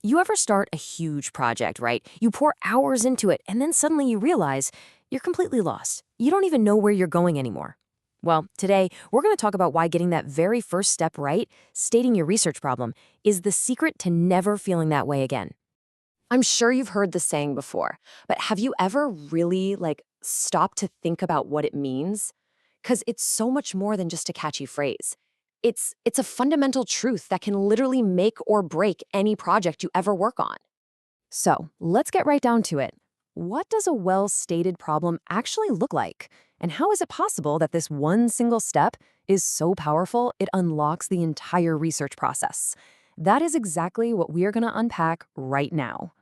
You ever start a huge project, right? You pour hours into it, and then suddenly you realize you're completely lost. You don't even know where you're going anymore. Well, today, we're going to talk about why getting that very first step right, stating your research problem, is the secret to never feeling that way again. I'm sure you've heard the saying before, but have you ever really stopped to think about what it means? Because it's so much more than just a catchy phrase. It's a fundamental truth that can literally make or break any project you ever work on. So, let's get right down to it. What does a well-stated problem actually look like? And how is it possible that this one single step is so powerful it unlocks the entire research process? That is exactly what we are going to unpack right now.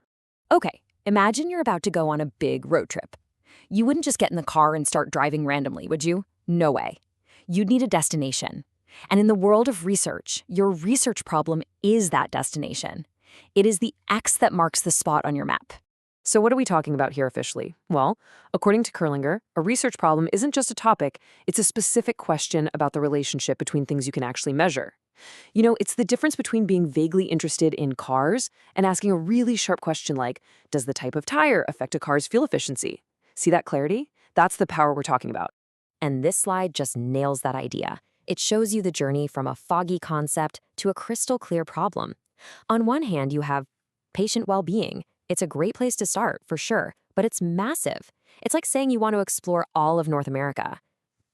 Okay, imagine you're about to go on a big road trip. You wouldn't just get in the car and start driving randomly, would you? No way. You'd need a destination. And in the world of research, your research problem is that destination. It is the X that marks the spot on your map. So what are we talking about here officially? Well, according to Kurlinger, a research problem isn't just a topic, it's a specific question about the relationship between things you can actually measure. It's the difference between being vaguely interested in cars and asking a really sharp question like, does the type of tire affect a car's fuel efficiency? See that clarity? That's the power we're talking about. And this slide just nails that idea. It shows you the journey from a foggy concept to a crystal clear problem. On one hand, you have patient well-being. It's a great place to start, for sure, but it's massive. It's like saying you want to explore all of North America.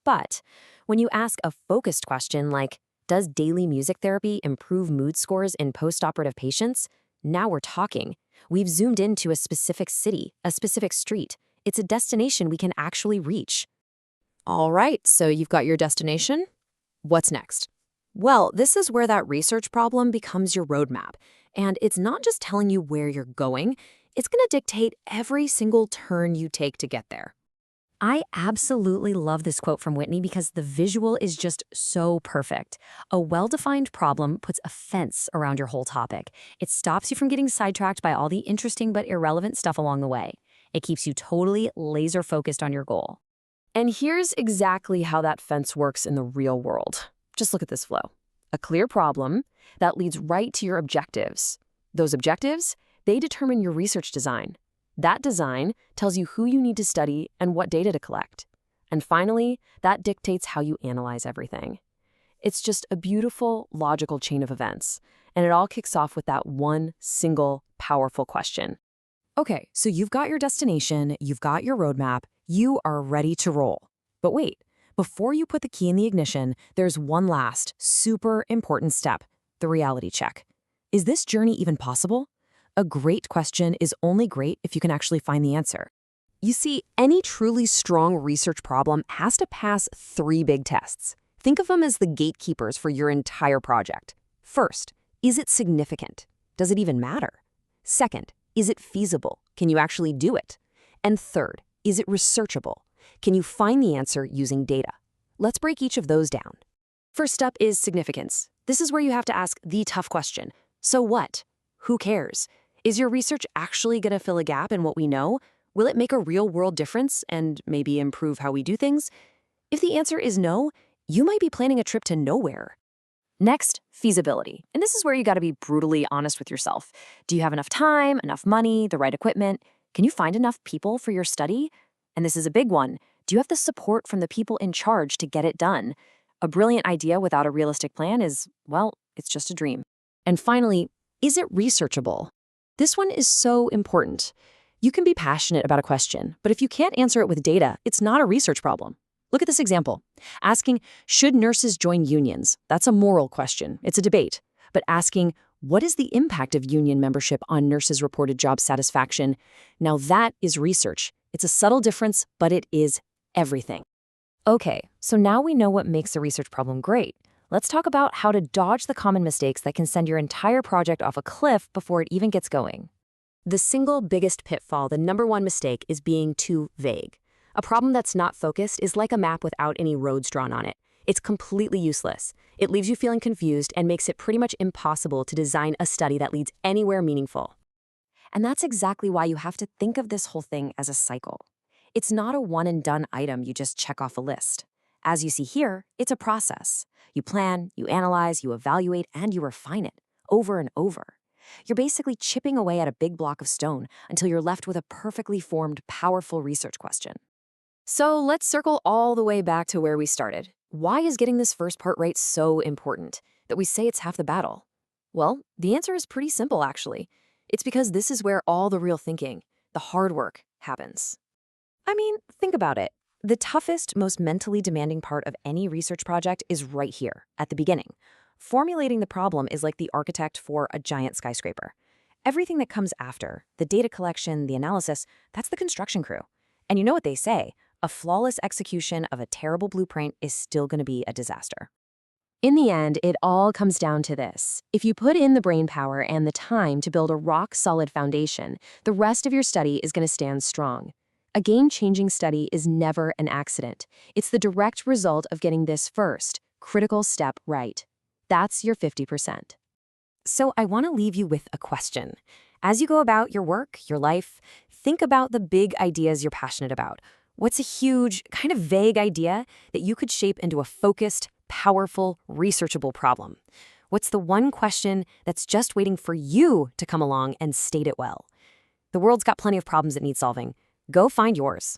But when you ask a focused question like, does daily music therapy improve mood scores in postoperative patients? Now we're talking. We've zoomed into a specific city, a specific street. It's a destination we can actually reach. All right, so you've got your destination. What's next? Well, this is where that research problem becomes your roadmap. And it's not just telling you where you're going, it's going to dictate every single turn you take to get there. I absolutely love this quote from Whitney because the visual is just so perfect. A well-defined problem puts a fence around your whole topic. It stops you from getting sidetracked by all the interesting but irrelevant stuff along the way. It keeps you totally laser-focused on your goal. And here's exactly how that fence works in the real world. Just look at this flow. A clear problem that leads right to your objectives. Those objectives, they determine your research design. That design tells you who you need to study and what data to collect. And finally, that dictates how you analyze everything. It's just a beautiful, logical chain of events. And it all kicks off with that one single, powerful question. Okay, so you've got your destination, you've got your roadmap, you are ready to roll. But wait, before you put the key in the ignition, there's one last, super important step, the reality check. Is this journey even possible? A great question is only great if you can actually find the answer. You see, any truly strong research problem has to pass 3 big tests. Think of them as the gatekeepers for your entire project. First, is it significant? Does it even matter? Second, is it feasible? Can you actually do it? And third, is it researchable? Can you find the answer using data? Let's break each of those down. First up is significance. This is where you have to ask the tough question. So what? Who cares? Is your research actually going to fill a gap in what we know? Will it make a real-world difference and maybe improve how we do things? If the answer is no, you might be planning a trip to nowhere. Next, feasibility. And this is where you got to be brutally honest with yourself. Do you have enough time, enough money, the right equipment? Can you find enough people for your study? And this is a big one. Do you have the support from the people in charge to get it done? A brilliant idea without a realistic plan is, well, it's just a dream. And finally, is it researchable? This one is so important. You can be passionate about a question, but if you can't answer it with data, it's not a research problem. Look at this example. Asking, should nurses join unions? That's a moral question. It's a debate. But asking, what is the impact of union membership on nurses' reported job satisfaction? Now that is research. It's a subtle difference, but it is everything. Okay, so now we know what makes a research problem great. Let's talk about how to dodge the common mistakes that can send your entire project off a cliff before it even gets going. The single biggest pitfall, the #1 mistake, is being too vague. A problem that's not focused is like a map without any roads drawn on it. It's completely useless. It leaves you feeling confused and makes it pretty much impossible to design a study that leads anywhere meaningful. And that's exactly why you have to think of this whole thing as a cycle. It's not a one-and-done item you just check off a list. As you see here, it's a process. You plan, you analyze, you evaluate, and you refine it over and over. You're basically chipping away at a big block of stone until you're left with a perfectly formed, powerful research question. So let's circle all the way back to where we started. Why is getting this first part right so important that we say it's half the battle? Well, the answer is pretty simple, actually. It's because this is where all the real thinking, the hard work, happens. I mean, think about it. The toughest, most mentally demanding part of any research project is right here, at the beginning. Formulating the problem is like the architect for a giant skyscraper. Everything that comes after, the data collection, the analysis, that's the construction crew. And you know what they say, a flawless execution of a terrible blueprint is still going to be a disaster. In the end, it all comes down to this. If you put in the brainpower and the time to build a rock-solid foundation, the rest of your study is going to stand strong. A game-changing study is never an accident. It's the direct result of getting this first, critical step right. That's your 50%. So I want to leave you with a question. As you go about your work, your life, think about the big ideas you're passionate about. What's a huge, kind of vague idea that you could shape into a focused, powerful, researchable problem? What's the one question that's just waiting for you to come along and state it well? The world's got plenty of problems that need solving. Go find yours.